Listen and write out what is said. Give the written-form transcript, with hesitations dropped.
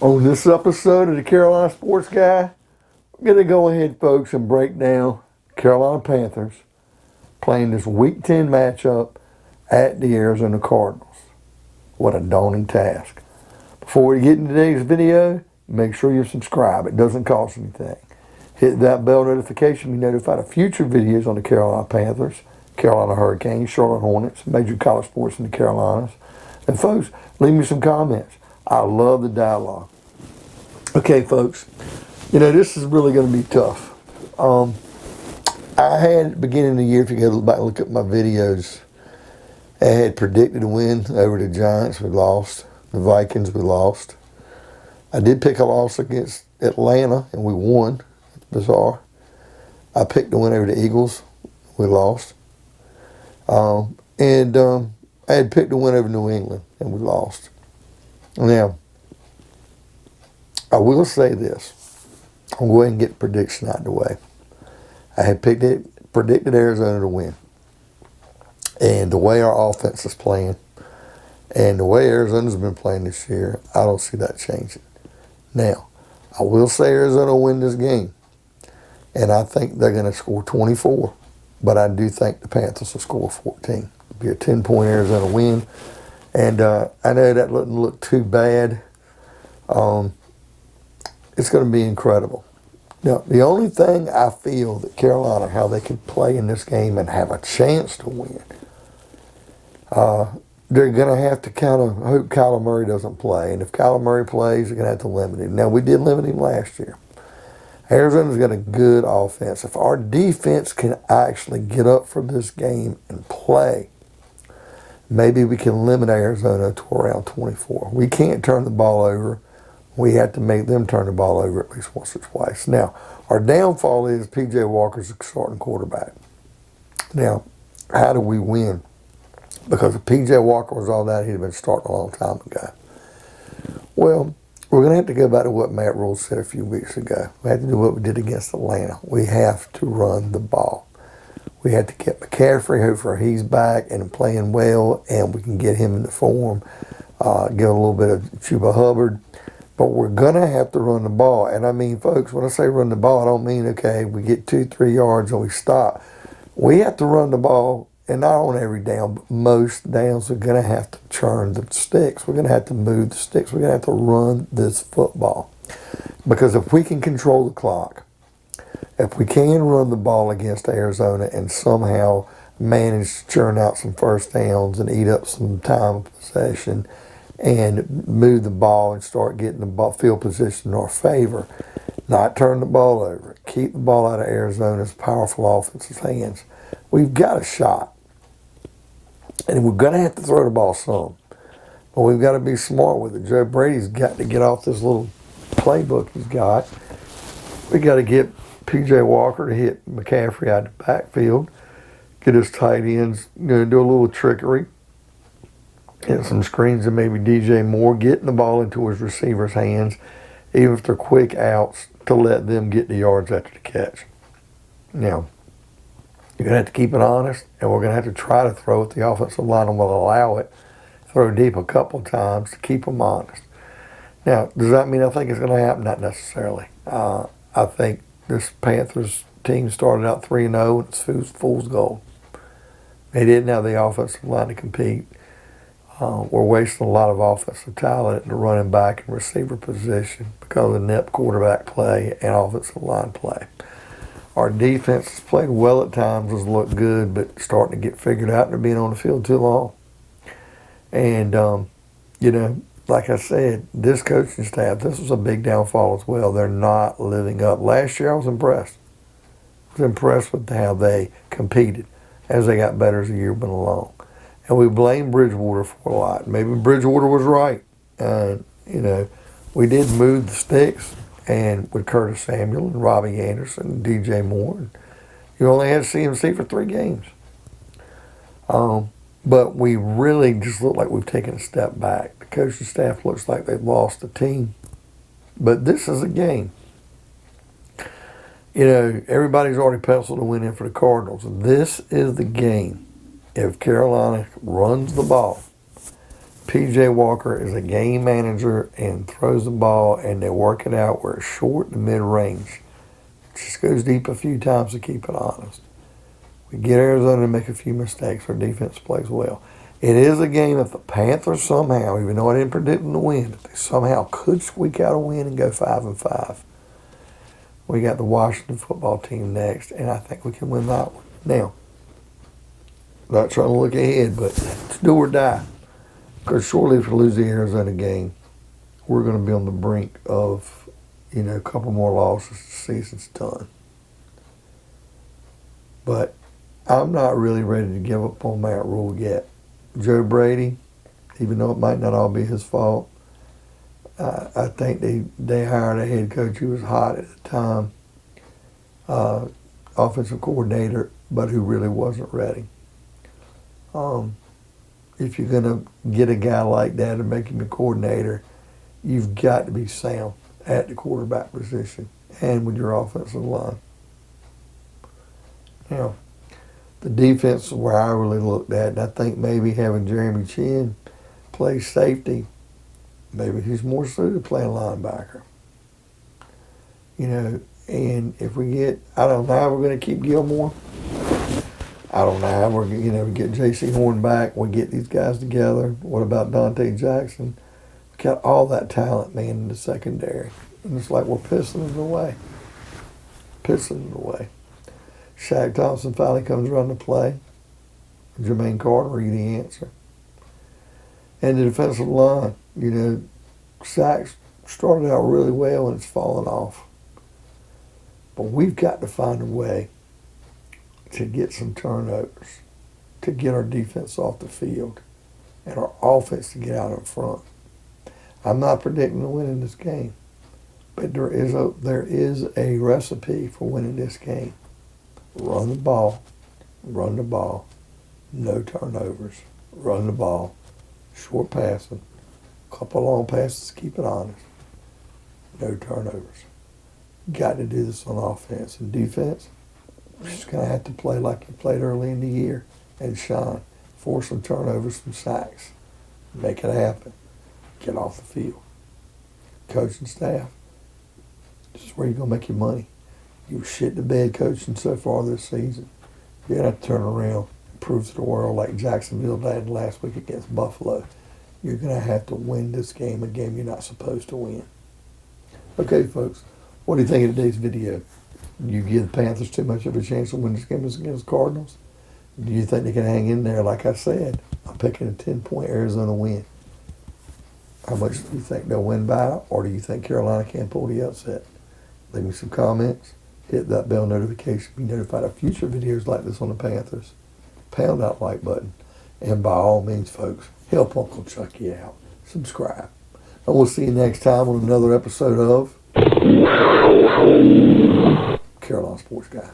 On this episode of the Carolina Sports Guy, we're going to go ahead, folks, and break down Carolina Panthers playing this Week 10 matchup at the Arizona Cardinals. What a daunting task. Before we get into today's video, make sure you subscribe. It doesn't cost anything. Hit that bell notification to be notified of future videos on the Carolina Panthers, Carolina Hurricanes, Charlotte Hornets, major college sports in the Carolinas. And folks, leave me some comments. I love the dialogue. Okay, folks, this is really going to be tough. I had at the beginning of the year, if you go back and look at my videos, I had predicted a win over the Giants. We lost. The Vikings, we lost. I did pick a loss against Atlanta, and we won. It's bizarre. I picked a win over the Eagles. We lost. I had picked a win over New England, and we lost. Now, I will say this. I'll go ahead and get the prediction out of the way. I had predicted Arizona to win. And the way our offense is playing and the way Arizona's been playing this year, I don't see that changing. Now, I will say Arizona will win this game. And I think they're going to score 24. But I do think the Panthers will score 14. It'll be a 10-point Arizona win. And I know that doesn't look too bad. It's going to be incredible. Now, the only thing I feel that Carolina, how they can play in this game and have a chance to win, they're going to have to kind of hope Kyler Murray doesn't play. And if Kyler Murray plays, they're going to have to limit him. Now, we did limit him last year. Arizona's got a good offense. If our defense can actually get up for this game and play, maybe we can limit Arizona to around 24. We can't turn the ball over. We have to make them turn the ball over at least once or twice. Now, our downfall is P.J. Walker's a starting quarterback. Now, how do we win? Because if P.J. Walker was all that, he'd have been starting a long time ago. Well, we're going to have to go back to what Matt Rule said a few weeks ago. We have to do what we did against Atlanta. We have to run the ball. We have to get McCaffrey, hopefully he's back and playing well, and we can get him into form, get a little bit of Chuba Hubbard. But we're going to have to run the ball. And I mean, folks, when I say run the ball, I don't mean, okay, we get 2-3 yards and we stop. We have to run the ball, and not on every down, but most downs we're going to have to churn the sticks. We're going to have to move the sticks. We're going to have to run this football. Because if we can control the clock, if we can run the ball against Arizona and somehow manage to churn out some first downs and eat up some time of possession and move the ball and start getting the ball field position in our favor, not turn the ball over, keep the ball out of Arizona's powerful offensive hands, we've got a shot. And we're going to have to throw the ball some. But we've got to be smart with it. Joe Brady's got to get off this little playbook he's got. We got to get P.J. Walker to hit McCaffrey out of the backfield, get his tight ends, do a little trickery, hit some screens and maybe DJ Moore, getting the ball into his receivers' hands, even if they're quick outs, to let them get the yards after the catch. Now, you're going to have to keep it honest, and we're going to have to try to throw it. The offensive line will allow it, throw deep a couple of times to keep them honest. Now, does that mean I think it's going to happen? Not necessarily. I think this Panthers team started out 3-0, and it's fool's gold. They didn't have the offensive line to compete. We're wasting a lot of offensive talent in the running back and receiver position because of inept quarterback play and offensive line play. Our defense has played well at times, has looked good, but starting to get figured out and they're being on the field too long. And, like I said, this coaching staff, this was a big downfall as well. They're not living up. Last year I was impressed. I was impressed with how they competed as they got better as the year went along. And we blame Bridgewater for a lot. Maybe Bridgewater was right. We did move the sticks, and with Curtis Samuel and Robbie Anderson and DJ Moore. And you only had CMC for 3 games. But we really just look like we've taken a step back. The coaching staff looks like they've lost the team. But this is a game. Everybody's already penciled a win in for the Cardinals. This is the game. If Carolina runs the ball, P.J. Walker is a game manager and throws the ball, and they work it out where it's short and mid-range. Just goes deep a few times to keep it honest. We get Arizona to make a few mistakes. Our defense plays well. It is a game if the Panthers somehow, even though I didn't predict them to win, if they somehow could squeak out a win and go 5-5. We got the Washington football team next, and I think we can win that one. Now, not trying to look ahead, but it's do or die. Because surely if we lose the Arizona game, we're going to be on the brink of, a couple more losses. The season's done. But I'm not really ready to give up on Matt Rule yet. Joe Brady, even though it might not all be his fault, I think they hired a head coach who was hot at the time, offensive coordinator, but who really wasn't ready. If you're going to get a guy like that and make him a coordinator, you've got to be sound at the quarterback position and with your offensive line. Now, the defense is where I really looked at, and I think maybe having Jeremy Chin play safety, maybe he's more suited playing linebacker. And if we get, I don't know how we're going to keep Gilmore. I don't know how we're, we get J.C. Horn back, we get these guys together. What about Dante Jackson? We got all that talent, man, in the secondary. And it's like we're pissing it away. Shaq Thompson finally comes around to play. Jermaine Carter, are you the answer? And the defensive line, sacks started out really well and it's fallen off. But we've got to find a way to get some turnovers, to get our defense off the field, and our offense to get out in front. I'm not predicting a win in this game, but there is a recipe for winning this game. Run the ball, no turnovers. Run the ball, short passing, couple long passes, keep it honest. No turnovers. Got to do this on offense and defense. You're just going to have to play like you played early in the year and shine. Force some turnovers, some sacks. Make it happen. Get off the field. Coaching staff, this is where you're going to make your money. You were shit the bed coaching so far this season. You're going to have to turn around and prove to the world like Jacksonville did last week against Buffalo. You're going to have to win this game, a game you're not supposed to win. Okay, folks, what do you think of today's video? Do you give the Panthers too much of a chance to win this game against the Cardinals? Do you think they can hang in there? Like I said, I'm picking a 10-point Arizona win. How much do you think they'll win by, or do you think Carolina can pull the upset? Leave me some comments. Hit that bell notification to be notified of future videos like this on the Panthers. Pound that like button. And by all means, folks, help Uncle Chucky out. Subscribe. And we'll see you next time on another episode of Carolina Sports Guy.